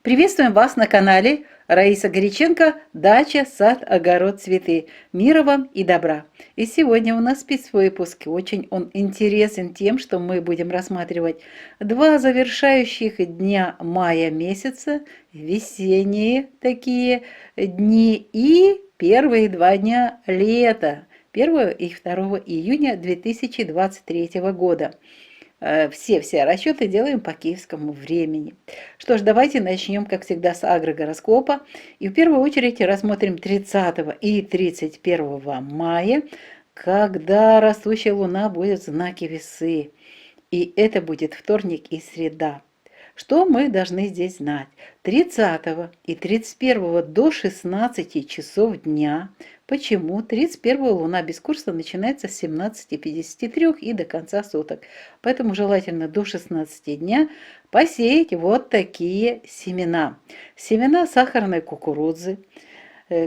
Приветствуем вас на канале Раиса Горяченко «Дача, сад, огород, цветы». Мира вам и добра! И сегодня у нас спецвыпуск. Очень он интересен тем, что мы будем рассматривать два завершающих дня мая месяца, весенние такие дни, и первые два дня лета, 1 и 2 июня 2023 года. Все расчеты делаем по киевскому времени. Что ж, давайте начнем, как всегда, с агрогороскопа. И в первую очередь рассмотрим 30 и 31 мая, когда растущая луна будет в знаке Весы. И это будет вторник и среда. Что мы должны здесь знать? 30 и 31 до 16 часов дня. Почему? 31 луна без курса начинается с 17:53 и до конца суток. Поэтому желательно до 16 дня посеять вот такие семена. Семена сахарной кукурузы,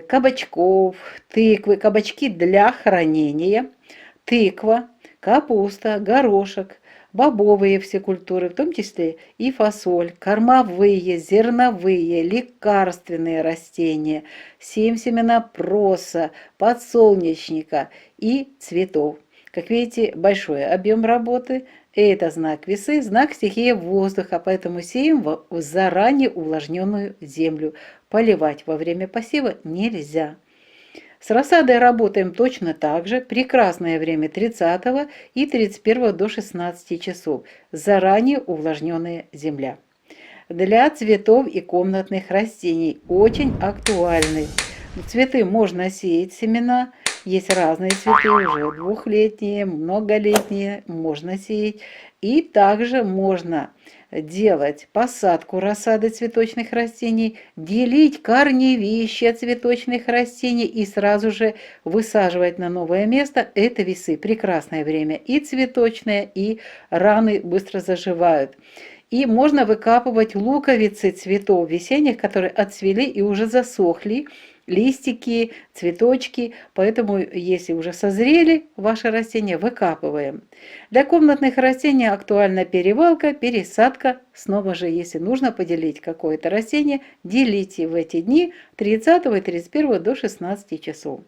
кабачков, тыквы, кабачки для хранения, тыква, капуста, горошек, бобовые все культуры, в том числе и фасоль, кормовые, зерновые, лекарственные растения, семена проса, подсолнечника и цветов. Как видите, большой объем работы. Это знак Весы, знак стихии воздуха, поэтому сеем в заранее увлажненную землю. Поливать во время посева нельзя. С рассадой работаем точно так же. Прекрасное время 30 и 31 до 16 часов. Заранее увлажненная земля. Для цветов и комнатных растений очень актуальны. Цветы можно сеять семена. Есть разные цветы, уже двухлетние, многолетние, можно сеять. И также можно делать посадку рассады цветочных растений, делить корневища цветочных растений и сразу же высаживать на новое место. Это Весы. Прекрасное время и цветочное, и раны быстро заживают. И можно выкапывать луковицы цветов весенних, которые отцвели и уже засохли, листики, цветочки, поэтому если уже созрели ваши растения, выкапываем. Для комнатных растений актуальна перевалка, пересадка. Снова же, если нужно поделить какое-то растение, делите в эти дни 30 и 31 до 16 часов.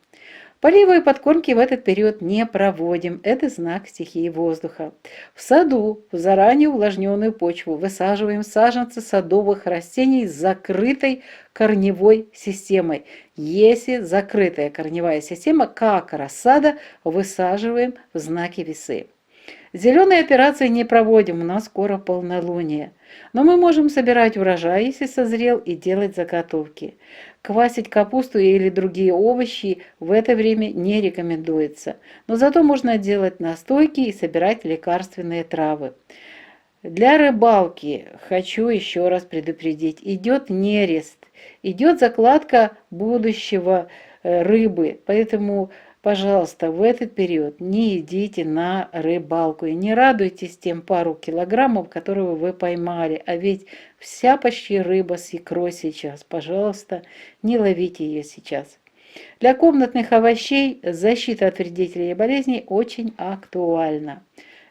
Поливы и подкормки в этот период не проводим. Это знак стихии воздуха. В саду в заранее увлажненную почву высаживаем саженцы садовых растений с закрытой корневой системой. Если закрытая корневая система, как рассада, высаживаем в знаке Весы. Зеленые операции не проводим, у нас скоро полнолуние. Но мы можем собирать урожай, если созрел, и делать заготовки. Квасить капусту или другие овощи в это время не рекомендуется. Но зато можно делать настойки и собирать лекарственные травы. Для рыбалки хочу еще раз предупредить. Идет нерест, идет закладка будущего рыбы. Поэтому, пожалуйста, в этот период не идите на рыбалку и не радуйтесь тем пару килограммов, которые вы поймали. А ведь вся почти рыба с икрой сейчас. Пожалуйста, не ловите ее сейчас. Для комнатных овощей защита от вредителей и болезней очень актуальна.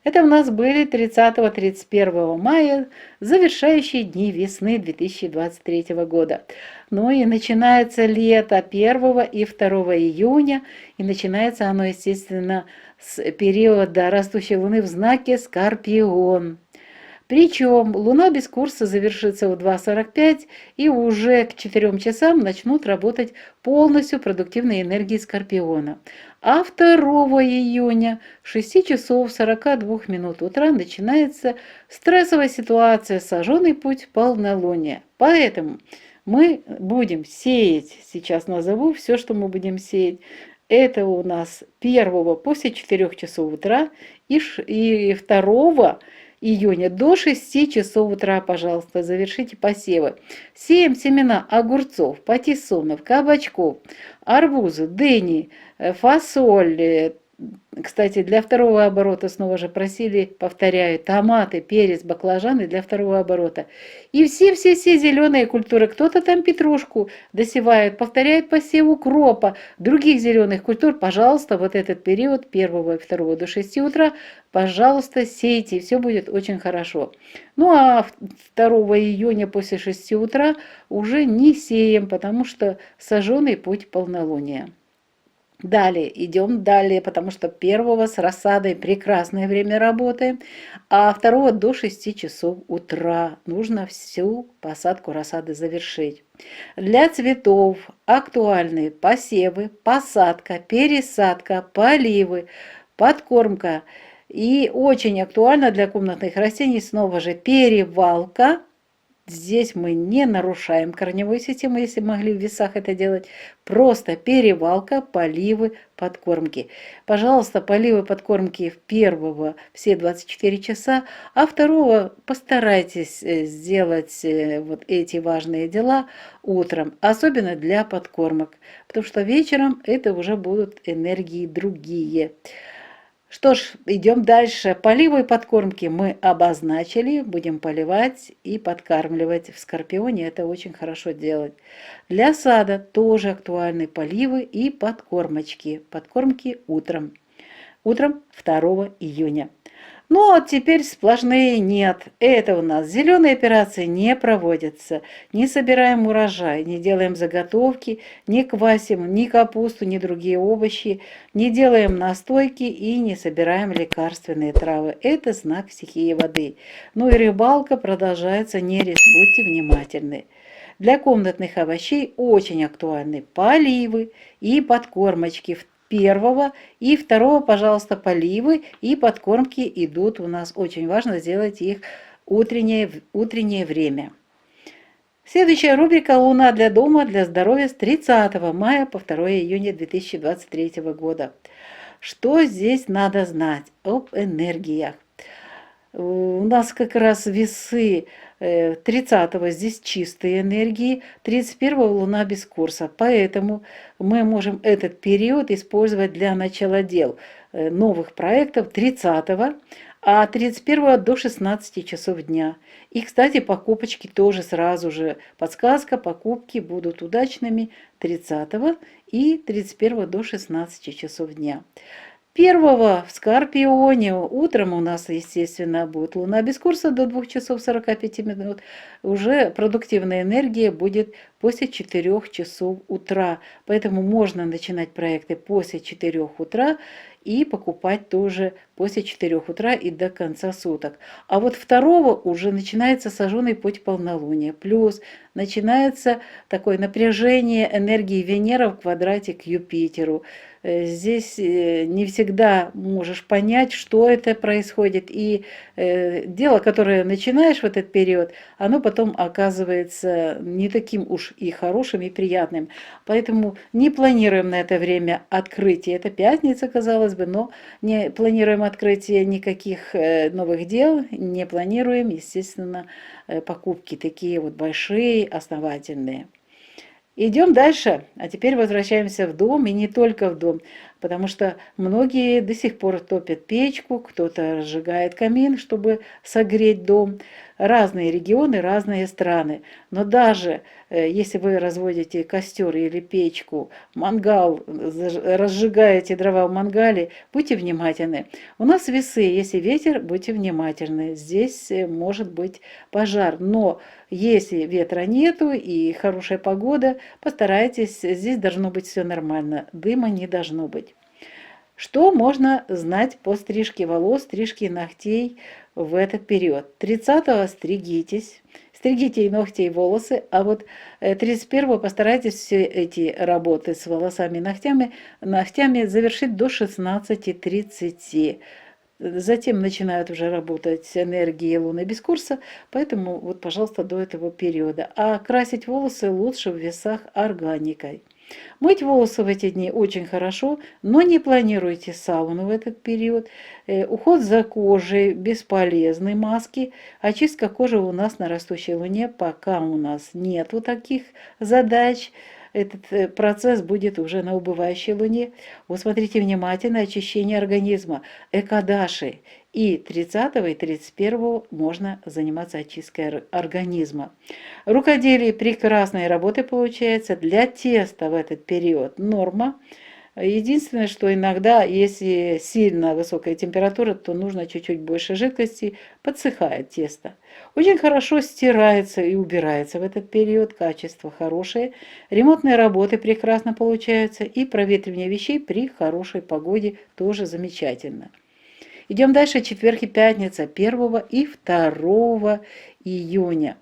Это у нас были 30-31 мая, завершающие дни весны 2023 года. Ну и начинается лето 1 и 2 июня, и начинается оно, естественно, с периода растущей луны в знаке Скорпион. Причем луна без курса завершится в 2:45, и уже к 4 часам начнут работать полностью продуктивные энергии Скорпиона. А 2 июня в 6 часов 42 минут утра начинается стрессовая ситуация, сожженный путь полнолуния. Поэтому мы будем сеять, сейчас назову все, что мы будем сеять. Это у нас 1 после 4 часов утра и 2 июня до 6 часов утра, пожалуйста, завершите посевы. Сеем семена огурцов, патиссонов, кабачков, арбузы, дыни, фасоль, Кстати, для второго оборота снова же просили, повторяю, томаты, перец, баклажаны для второго оборота. И все зеленые культуры, кто-то там петрушку досевает, повторяет посев укропа, других зеленых культур, пожалуйста, вот этот период 1 и 2 до 6 утра, пожалуйста, сейте, и все будет очень хорошо. Ну а 2 июня после 6 утра уже не сеем, потому что сожженный путь полнолуния. Далее, идем далее, потому что 1 с рассадой прекрасное время работы, а 2 до 6 часов утра нужно всю посадку рассады завершить. Для цветов актуальны посевы, посадка, пересадка, поливы, подкормка. И очень актуально для комнатных растений снова же перевалка. Здесь мы не нарушаем корневую систему, если могли в весах это делать. Просто перевалка, поливы, подкормки. Пожалуйста, поливы, подкормки в 1 все 24 часа, а 2 постарайтесь сделать вот эти важные дела утром, особенно для подкормок, потому что вечером это уже будут энергии другие. Что ж, идем дальше. Поливы и подкормки мы обозначили. Будем поливать и подкармливать. В Скорпионе это очень хорошо делать. Для сада тоже актуальны поливы и подкормочки. Подкормки утром. Утром 2 июня. Ну, а теперь сплошные нет. Это у нас зеленые операции не проводятся. Не собираем урожай, не делаем заготовки, не квасим ни капусту, ни другие овощи, не делаем настойки и не собираем лекарственные травы. Это знак стихии воды. Ну и рыбалка продолжается, нерест, будьте внимательны. Для комнатных овощей очень актуальны поливы и подкормочки 1 и 2, пожалуйста, поливы и подкормки идут у нас. Очень важно сделать их утреннее время. Следующая рубрика «Луна для дома, для здоровья» с 30 мая по 2 июня 2023 года. Что здесь надо знать об энергиях? У нас как раз весы 30-го здесь чистые энергии, 31-го Луна без курса. Поэтому мы можем этот период использовать для начала дел новых проектов 30-го, а 31-го до 16 часов дня. И, кстати, покупочки тоже сразу же. Подсказка, покупки будут удачными 30-го и 31-го до 16 часов дня. 1 в Скорпионе утром у нас, естественно, будет Луна без курса до 2 часов 45 минут. Уже продуктивная энергия будет после 4 часов утра. Поэтому можно начинать проекты после 4 утра и покупать тоже после 4 утра и до конца суток. А вот 2 уже начинается сожженный путь полнолуния. Плюс начинается такое напряжение энергии Венеры в квадрате к Юпитеру. Здесь не всегда можешь понять, что это происходит. И дело, которое начинаешь в этот период, оно потом оказывается не таким уж и хорошим, и приятным. Поэтому не планируем на это время открытие. Это пятница, казалось бы, но не планируем открытие никаких новых дел, не планируем, естественно, покупки такие вот большие, основательные. Идем дальше, а теперь возвращаемся в дом, и не только в дом, потому что многие до сих пор топят печку, кто-то разжигает камин, чтобы согреть дом. Разные регионы, разные страны. Но даже если вы разводите костер или печку, мангал, разжигаете дрова в мангале, будьте внимательны. У нас весы, если ветер, будьте внимательны. Здесь может быть пожар, но если ветра нету и хорошая погода, постарайтесь, здесь должно быть все нормально, дыма не должно быть. Что можно знать по стрижке волос, стрижке ногтей в этот период? 30-го стригитесь, стригите и ногти, и волосы, а вот 31-го постарайтесь все эти работы с волосами и ногтями завершить до 16:30. Затем начинают уже работать энергии Луны без курса, поэтому вот, пожалуйста, до этого периода. А красить волосы лучше в весах органикой. Мыть волосы в эти дни очень хорошо, но не планируйте сауну в этот период. Уход за кожей бесполезны, маски. Очистка кожи у нас на растущей луне пока у нас нету таких задач. этот процесс будет уже на убывающей луне. Вот смотрите внимательно, очищение организма, экадаши. И 30 и 31 можно заниматься очисткой организма. Рукоделие прекрасной работы получается. Для теста в этот период норма. Единственное, что иногда, если сильно высокая температура, то нужно чуть-чуть больше жидкости, подсыхает тесто. Очень хорошо стирается и убирается в этот период, качество хорошее. Ремонтные работы прекрасно получаются и проветривание вещей при хорошей погоде тоже замечательно. Идем дальше, четверг и пятница, 1 и 2 июня.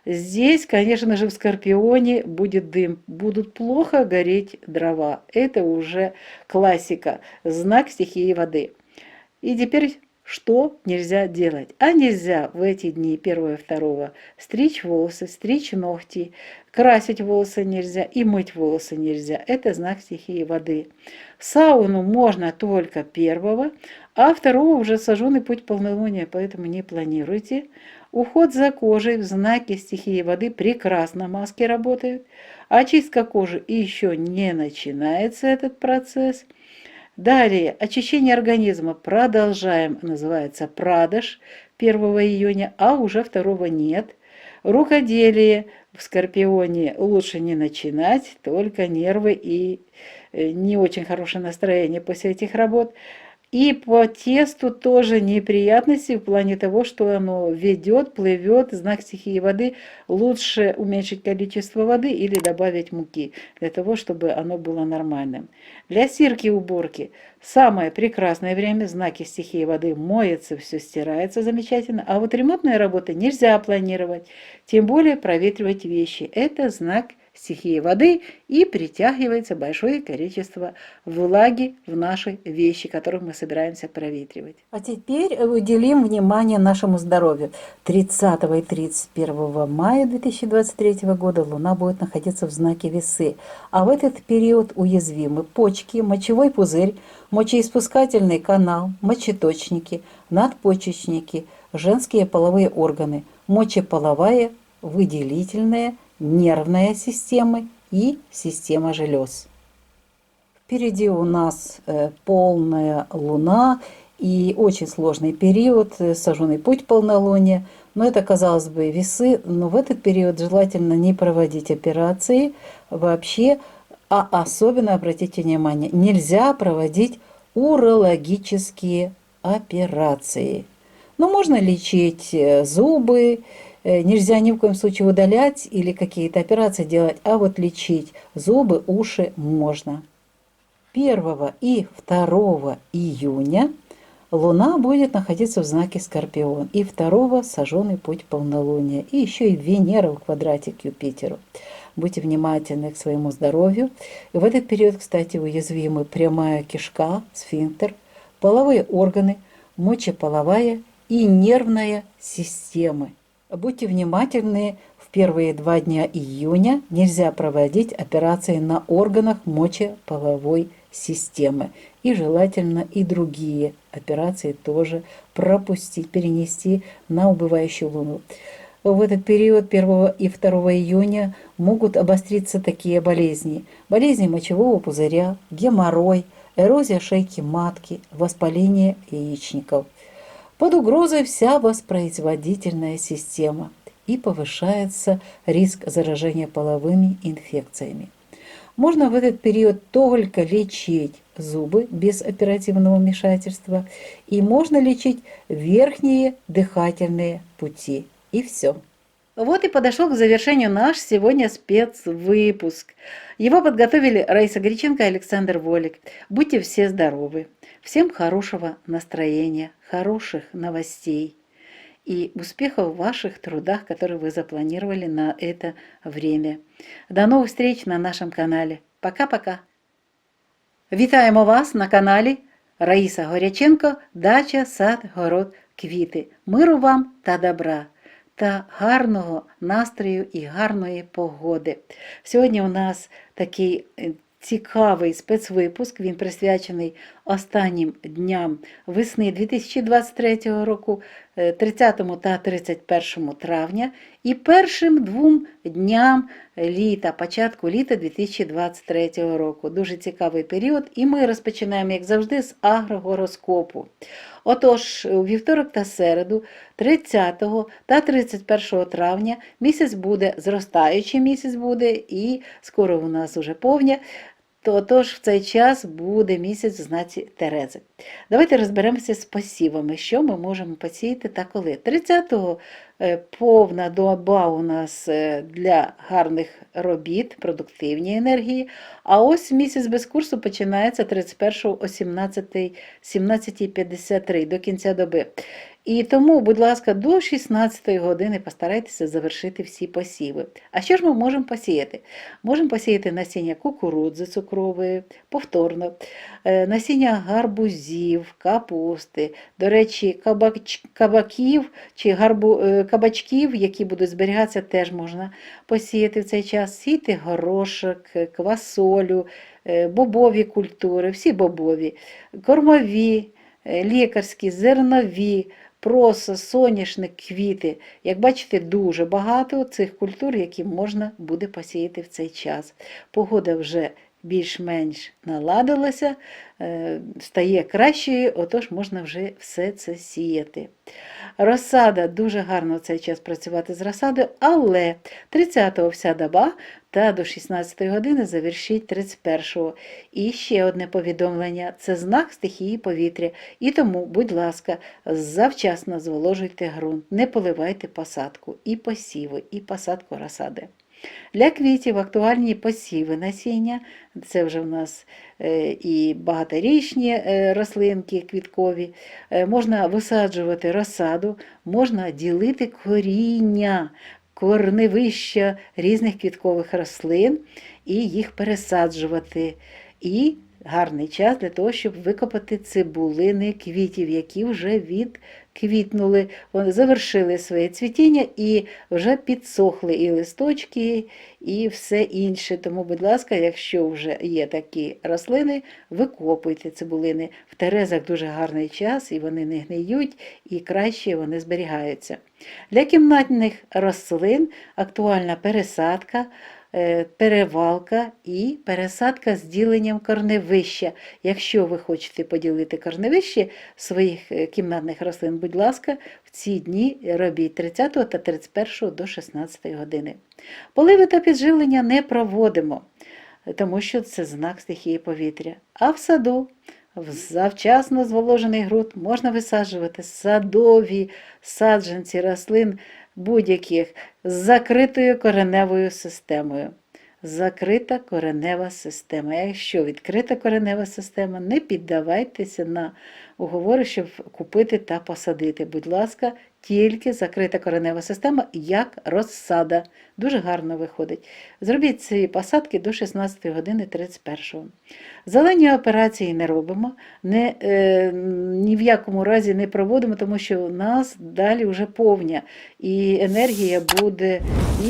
Здесь, конечно же, в Скорпионе будет дым, будут плохо гореть дрова. Это уже классика, знак стихии воды. И теперь что нельзя делать? А нельзя в эти дни 1 и 2 стричь волосы, стричь ногти, красить волосы нельзя и мыть волосы нельзя. Это знак стихии воды. В сауну можно только 1, а 2 уже сожженный путь полнолуния, поэтому не планируйте. Уход за кожей в знаке стихии воды прекрасно, маски работают. Очистка кожи еще не начинается этот процесс. Далее, очищение организма продолжаем, называется прадыш 1 июня, а уже 2 нет. Рукоделие в Скорпионе лучше не начинать, только нервы и не очень хорошее настроение после этих работ. И по тесту тоже неприятности в плане того, что оно ведет, плывет, знак стихии воды. Лучше уменьшить количество воды или добавить муки, для того, чтобы оно было нормальным. Для стирки и уборки самое прекрасное время, знаки стихии воды, моется, все стирается замечательно. А вот ремонтные работы нельзя планировать, тем более проветривать вещи. Это знак стихии воды и притягивается большое количество влаги в наши вещи, которые мы собираемся проветривать. А теперь уделим внимание нашему здоровью. 30 и 31 мая 2023 года Луна будет находиться в знаке Весы, а в этот период уязвимы почки, мочевой пузырь, мочеиспускательный канал, мочеточники, надпочечники, женские половые органы, мочеполовая, выделительная, нервная система и система желез. Впереди у нас полная луна и очень сложный период, сожженный путь полнолуния. Но это, казалось бы, весы, но в этот период желательно не проводить операции вообще, а особенно, обратите внимание, нельзя проводить урологические операции. Но можно лечить зубы, нельзя ни в коем случае удалять или какие-то операции делать, а вот лечить зубы, уши можно. 1 и 2 июня Луна будет находиться в знаке Скорпион, и 2 сожженный путь полнолуния, и еще и Венера в квадрате к Юпитеру. Будьте внимательны к своему здоровью. И в этот период, кстати, уязвимы прямая кишка, сфинктер, половые органы, мочеполовая и нервная системы. Будьте внимательны, в первые 2 дня июня нельзя проводить операции на органах мочеполовой системы. И желательно и другие операции тоже пропустить, перенести на убывающую Луну. В этот период 1 и 2 июня могут обостриться такие болезни. Болезни мочевого пузыря, геморрой, эрозия шейки матки, воспаление яичников. Под угрозой вся воспроизводительная система и повышается риск заражения половыми инфекциями. Можно в этот период только лечить зубы без оперативного вмешательства, и можно лечить верхние дыхательные пути. И все. Вот и подошел к завершению наш сегодня спецвыпуск. Его подготовили Раиса Греченко и Александр Волик. Будьте все здоровы. Всем хорошего настроения, хороших новостей и успехов в ваших трудах, которые вы запланировали на это время. До новых встреч на нашем канале. Пока-пока. Вітаємо вас на каналі Раїса Горяченко «Дача, сад, город, квіти». Миру вам та добра, та гарного настрою і гарної погоди. Сьогодні у нас такий цікавий спецвипуск, він присвячений останнім дням весни 2023 року. 30 та 31 травня і першим 2 дням літа, початку літа 2023 року. Дуже цікавий період, і ми розпочинаємо, як завжди, з агрогороскопу. Отож, у вівторок та середу, 30 та 31 травня, місяць буде, зростаючий місяць буде, і скоро у нас уже повня. Тож в цей час буде місяць в знаці Терези. Давайте розберемося з посівами, що ми можемо посіяти та коли. 30-го повна доба у нас для гарних робіт, продуктивні енергії, а ось місяць без курсу починається 31-го о 17:53 до кінця доби. І тому, будь ласка, до 16-ї години постарайтеся завершити всі посіви. А що ж ми можемо посіяти? Можемо посіяти насіння кукурудзи цукрової, повторно, насіння гарбузів, капусти, до речі, кабаків чи кабачків, які будуть зберігатися, теж можна посіяти в цей час. Сійте горошок, квасолю, бобові культури, всі бобові, кормові, лікарські, зернові, просо, соняшник, квіти. Як бачите, дуже багато цих культур, які можна буде посіяти в цей час. Погода вже більш-менш наладилася, стає кращою, отож можна вже все це сіяти. Розсада, дуже гарно в цей час працювати з розсадою, але 30-го вся доба та до 16-ї години завершіть 31-го. І ще одне повідомлення – це знак стихії повітря. І тому, будь ласка, завчасно зволожуйте ґрунт, не поливайте посадку, і посіви, і посадку розсади. Для квітів актуальні посіви насіння, це вже в нас і багаторічні рослинки квіткові, можна висаджувати розсаду, можна ділити коріння, корневища різних квіткових рослин і їх пересаджувати. І гарний час для того, щоб викопати цибулини квітів, які вже відквітнули, вони завершили своє цвітіння і вже підсохли і листочки, і все інше. Тому, будь ласка, якщо вже є такі рослини, викопуйте цибулини. В Терезах дуже гарний час, і вони не гниють, і краще вони зберігаються. Для кімнатних рослин актуальна пересадка, перевалка і пересадка з діленням корневища. Якщо ви хочете поділити корневище своїх кімнатних рослин, будь ласка, в ці дні робіть 30 та 31 до 16 години. Поливи та підживлення не проводимо, тому що це знак стихії повітря. А в саду в завчасно зволожений ґрунт можна висаджувати садові саджанці рослин будь-яких з закритою кореневою системою. Закрита коренева система. Якщо відкрита коренева система, не піддавайтеся на уговори, щоб купити та посадити. Будь ласка, тільки закрита коренева система, як розсада. Дуже гарно виходить. Зробіть ці посадки до 16 години 31-го. Зелені операції не робимо, ні в якому разі не проводимо, тому що у нас далі вже повня. І енергія буде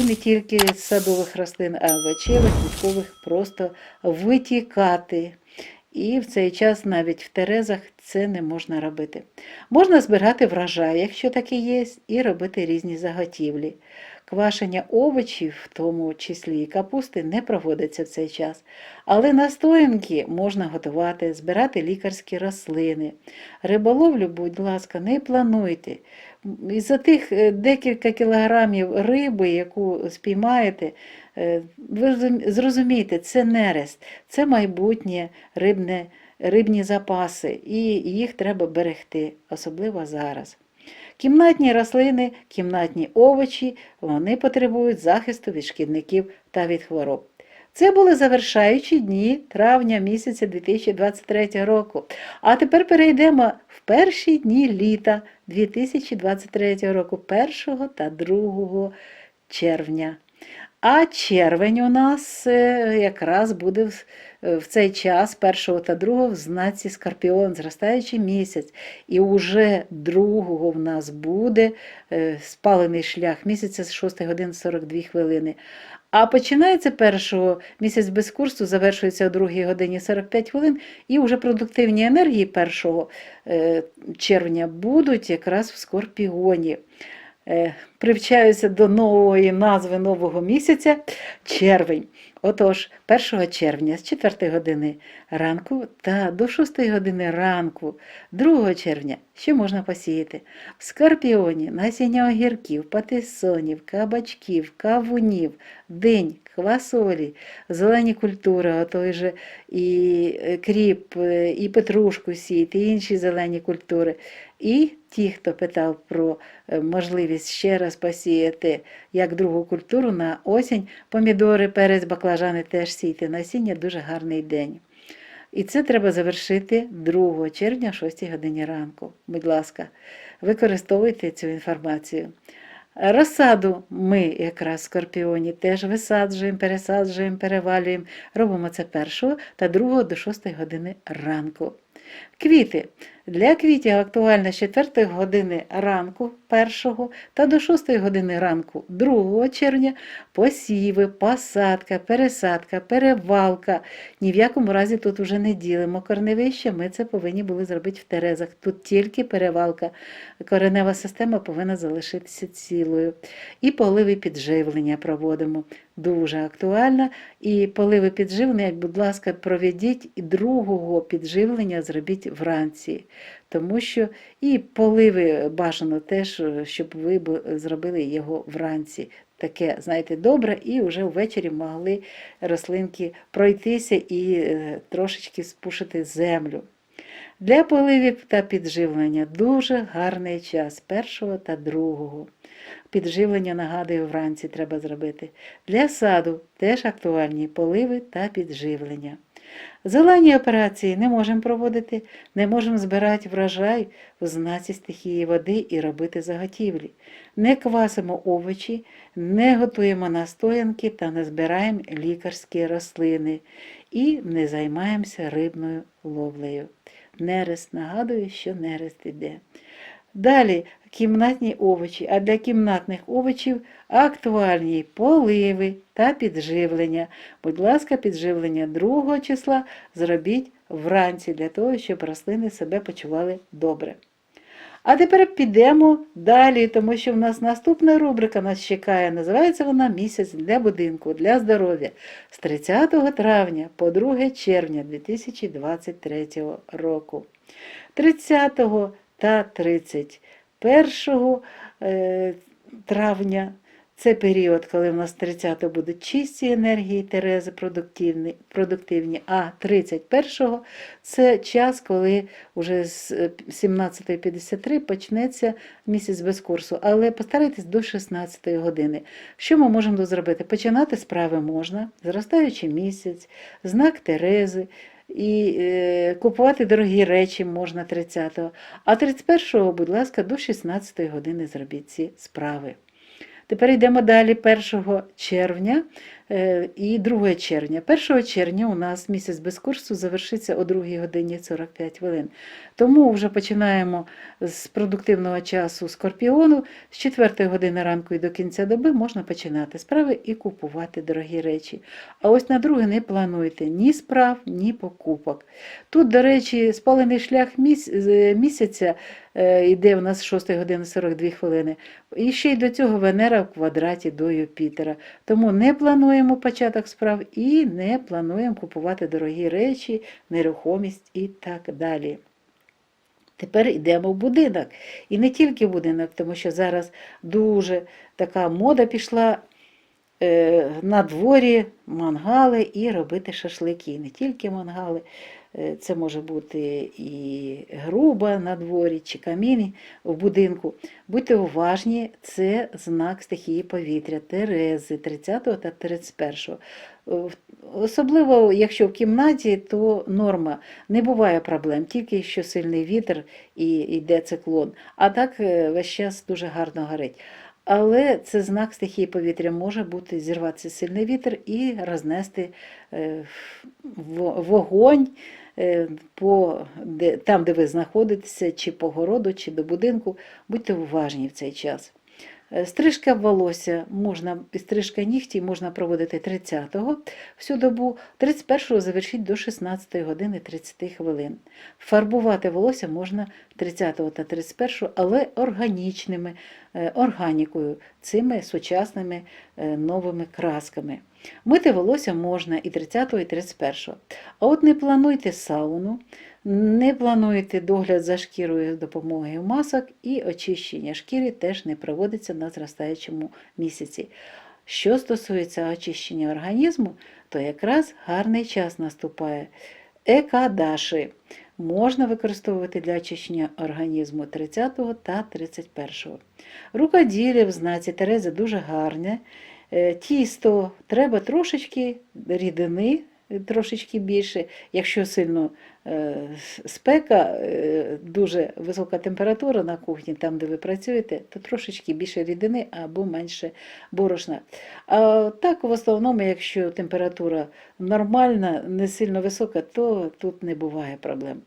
і не тільки з садових рослин, а овочевих, квіткових просто витікати. І в цей час навіть в Терезах це не можна робити. Можна збирати врожай, якщо таке є, і робити різні заготівлі. Квашення овочів, в тому числі і капусти, не проводиться в цей час. Але настоянки можна готувати, збирати лікарські рослини. Риболовлю, будь ласка, не плануйте. Із-за тих декілька кілограмів риби, яку спіймаєте, ви зрозумієте, це нерест, це майбутнє рибні запаси, і їх треба берегти, особливо зараз. Кімнатні рослини, кімнатні овочі, вони потребують захисту від шкідників та від хвороб. Це були завершаючі дні травня місяця 2023 року. А тепер перейдемо в перші дні літа 2023 року, 1 та 2 червня. А червень у нас якраз буде в цей час, 1 та 2 в знаці Скорпіон, зростаючий місяць. І уже 2 в нас буде спалений шлях місяця з 6 годин 42 хвилини. А починається 1-го місяць без курсу, завершується о 2 годині 45 хвилин, і вже продуктивні енергії 1 червня будуть якраз в Скорпіоні. Привчаюся до нової назви нового місяця – червень. Отож, 1 червня з 4 години ранку та до 6 години ранку 2 червня що можна посіяти? В Скорпіоні насіння огірків, патисонів, кабачків, кавунів, динь, квасолі, зелені культури, а той же і кріп, і петрушку сіяти, і інші зелені культури. І ті, хто питав про можливість ще раз посіяти як другу культуру на осінь, помідори, перець, баклажани теж сійте насіння, дуже гарний день. І це треба завершити 2 червня о 6 годині ранку. Будь ласка, використовуйте цю інформацію. Розсаду ми якраз в Скорпіоні теж висаджуємо, пересаджуємо, перевалюємо. Робимо це 1 та 2 до 6 години ранку. Квіти. Для квітів актуально з 4 години ранку 1 та до 6 години ранку 2 червня посіви, посадка, пересадка, перевалка. Ні в якому разі тут вже не ділимо корневище, ми це повинні були зробити в терезах. Тут тільки перевалка. Коренева система повинна залишитися цілою. І поливи підживлення проводимо. Дуже актуально. І поливи підживлення, як, будь ласка, проведіть, і 2 підживлення зробіть вранці. Тому що і поливи бажано теж, щоб ви зробили його вранці. Таке, знаєте, добре, і вже ввечері могли рослинки пройтися і трошечки спушити землю. Для поливів та підживлення дуже гарний час 1 та 2. Підживлення, нагадую, вранці треба зробити. Для саду теж актуальні поливи та підживлення. Зелені операції не можемо проводити, не можемо збирати врожай в знаці стихії води і робити заготівлі. Не квасимо овочі, не готуємо настоянки та не збираємо лікарські рослини. І не займаємося рибною ловлею. Нерест, нагадую, що нерест іде. Далі кімнатні овочі, а для кімнатних овочів актуальні поливи та підживлення. Будь ласка, підживлення 2 числа зробіть вранці, для того, щоб рослини себе почували добре. А тепер підемо далі, тому що в нас наступна рубрика нас чекає. Називається вона «Місяць для будинку, для здоров'я» з 30 травня по 2 червня 2023 року. 30 та 31 травня це період, коли в нас 30 будуть чисті енергії Терези продуктивні, а 31 це час, коли вже з 17:53 почнеться місяць без курсу, але постарайтесь до 16 години. Що ми можемо зробити? Починати справи можна, зростаючий місяць, знак Терези, і купувати дорогі речі можна 30-го, а 31-го, будь ласка, до 16 години зробіть ці справи. Тепер йдемо далі 1 червня і 2 червня. 1 червня у нас місяць без курсу завершиться о 2 годині 45 хвилин. Тому вже починаємо з продуктивного часу Скорпіону. З 4 години ранку і до кінця доби можна починати справи і купувати дорогі речі. А ось на 2 не плануйте ні справ, ні покупок. Тут, до речі, спалений шлях місяця йде у нас 6 години 42 хвилини. І ще й до цього Венера в квадраті до Юпітера. Тому не плануємо початок справ і не плануємо купувати дорогі речі, нерухомість і так далі. Тепер йдемо в будинок. І не тільки в будинок, тому що зараз дуже така мода пішла на дворі мангали і робити шашлики. І не тільки мангали. Це може бути і груба на дворі, чи камін в будинку. Будьте уважні, це знак стихії повітря, Терези 30 та 31. Особливо, якщо в кімнаті, то норма. Не буває проблем, тільки що сильний вітер і йде циклон. А так весь час дуже гарно горить. Але це знак стихії повітря, може бути зірватися сильний вітер і рознести вогонь там, де ви знаходитеся, чи по городу, чи до будинку. Будьте уважні в цей час. Стрижка волосся можна, стрижка нігтів можна проводити 30-го всю добу, 31-го завершити до 16 години 30 хвилин. Фарбувати волосся можна 30-го та 31-го, але органікою, цими сучасними новими красками. Мити волосся можна і 30-го, і 31-го. А от не плануйте сауну, не плануєте догляд за шкірою з допомогою масок, і очищення шкіри теж не проводиться на зростаючому місяці. Що стосується очищення організму, то якраз гарний час наступає. Екадаші можна використовувати для очищення організму 30 та 31. Рукоділля в знаці Терези дуже гарне. Тісто треба трошечки рідини, трошечки більше. Якщо сильно спека, дуже висока температура на кухні, там де ви працюєте, то трошечки більше рідини або менше борошна. А так, в основному, якщо температура нормальна, не сильно висока, то тут не буває проблем.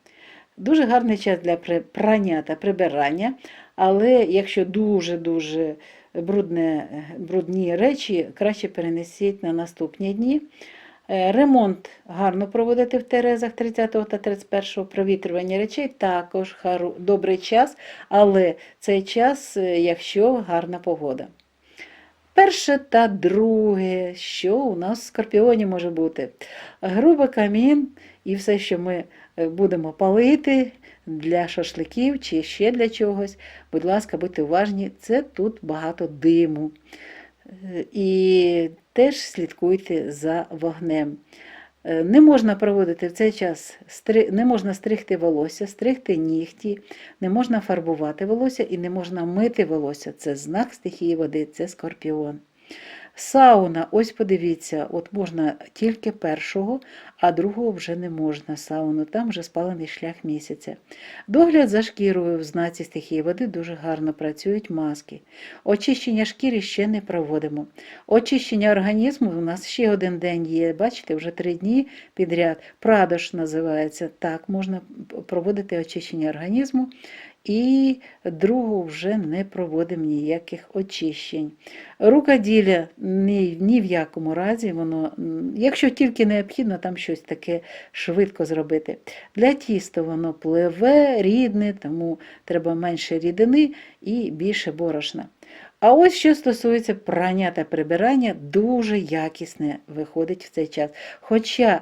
Дуже гарний час для прання та прибирання, але якщо дуже-дуже брудні речі, краще перенесіть на наступні дні. Ремонт гарно проводити в Терезах 30 та 31, провітрювання речей також добрий час, але цей час, якщо гарна погода. Перше та друге, що у нас в Скорпіоні може бути? Грубий камін і все, що ми будемо палити для шашликів чи ще для чогось. Будь ласка, будьте уважні, це тут багато диму. І теж слідкуйте за вогнем. Не можна проводити в цей час, не можна стригти волосся, стригти нігті, не можна фарбувати волосся і не можна мити волосся. Це знак стихії води, це Скорпіон. Сауна, ось подивіться, от можна тільки 1-го, а 2-го вже не можна сауну, там вже спалений шлях місяця. Догляд за шкірою в знаці стихії води дуже гарно працюють маски. Очищення шкіри ще не проводимо. Очищення організму у нас ще один день є, бачите, вже 3 дні підряд. Прадош називається, так, можна проводити очищення організму. І 2-го вже не проводимо ніяких очищень. Рукоділля ні в якому разі, воно, якщо тільки необхідно, там щось таке швидко зробити. Для тіста воно пливе, рідне, тому треба менше рідини і більше борошна. А ось що стосується прання та прибирання, дуже якісне виходить в цей час. Хоча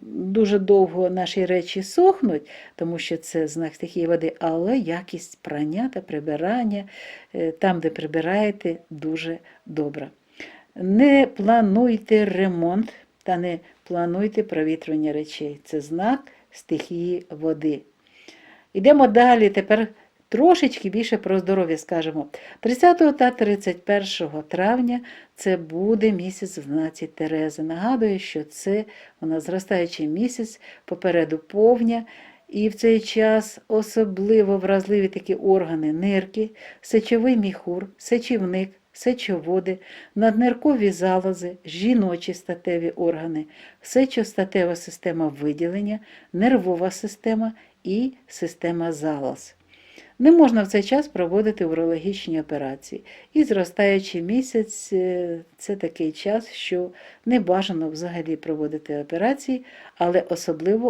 дуже довго наші речі сохнуть, тому що це знак стихії води, але якість прання та прибирання, там, де прибираєте, дуже добра. Не плануйте ремонт та не плануйте провітрювання речей. Це знак стихії води. Йдемо далі, тепер трошечки більше про здоров'я скажемо. 30 та 31 травня це буде місяць в знаці Терези. Нагадую, що це у нас зростаючий місяць, попереду повня. І в цей час особливо вразливі такі органи: нирки, сечовий міхур, сечівник, сечоводи, надниркові залози, жіночі статеві органи, сечостатева система виділення, нервова система і система залоз. Не можна в цей час проводити урологічні операції. І зростаючий місяць – це такий час, що не бажано взагалі проводити операції, але особливу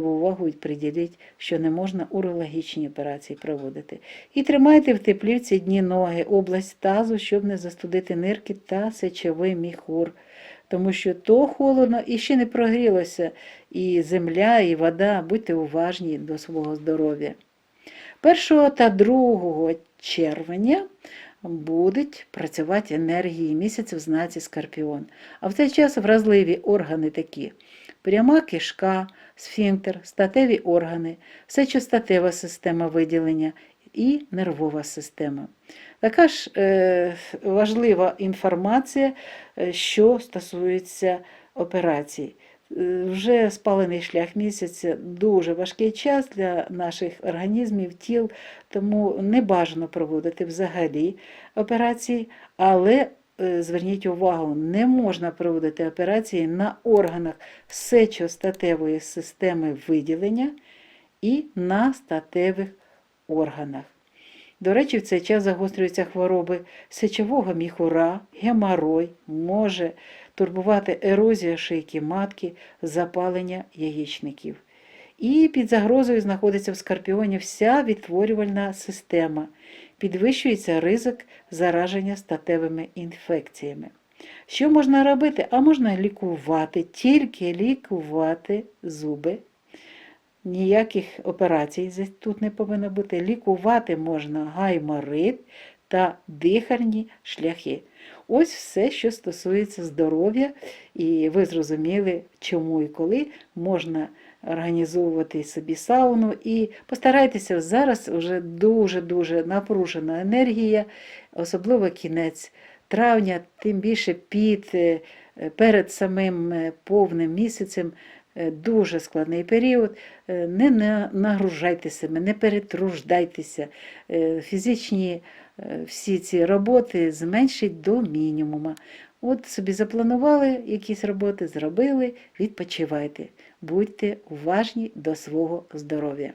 увагу приділіть, що не можна урологічні операції проводити. І тримайте в теплі в ці дні ноги, область тазу, щоб не застудити нирки та сечовий міхур. Тому що то холодно і ще не прогрілося і земля, і вода. Будьте уважні до свого здоров'я. 1 та 2 червня будуть працювати енергії місяця в знаці Скорпіон. А в цей час вразливі органи такі: пряма кишка, сфінктер, статеві органи, сечостатева система виділення і нервова система. Така ж важлива інформація, що стосується операцій. Вже спалений шлях місяця дуже важкий час для наших організмів, тіл, тому не бажано проводити взагалі операції, але зверніть увагу, не можна проводити операції на органах сечостатевої системи виділення і на статевих органах. До речі, в цей час загострюються хвороби сечового міхура, геморой, може турбувати ерозія шийки матки, запалення яєчників. І під загрозою знаходиться в скорпіоні вся відтворювальна система. Підвищується ризик зараження статевими інфекціями. Що можна робити? А можна лікувати, тільки лікувати зуби. Ніяких операцій тут не повинно бути. Лікувати можна гайморит та дихальні шляхи. Ось все, що стосується здоров'я, і ви зрозуміли, чому і коли можна організовувати собі сауну. І постарайтеся, зараз вже дуже-дуже напружена енергія, особливо кінець травня, тим більше перед самим повним місяцем, дуже складний період. Не нагружайте себе, не перетруждайтеся. Фізичні всі ці роботи зменшить до мінімуму. От собі запланували якісь роботи, зробили, відпочивайте. Будьте уважні до свого здоров'я.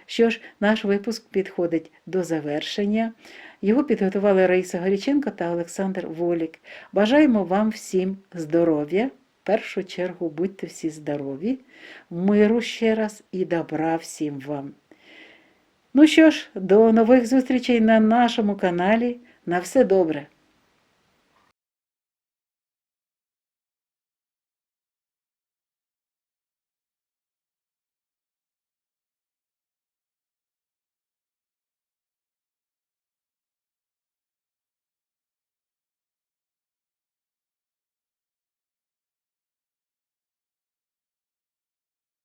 Що ж, наш випуск підходить до завершення. Його підготували Раїса Горіченко та Олександр Волік. Бажаємо вам всім здоров'я. В першу чергу будьте всі здорові, миру ще раз і добра всім вам. Ну що ж, до нових зустрічей на нашому каналі. На все добре!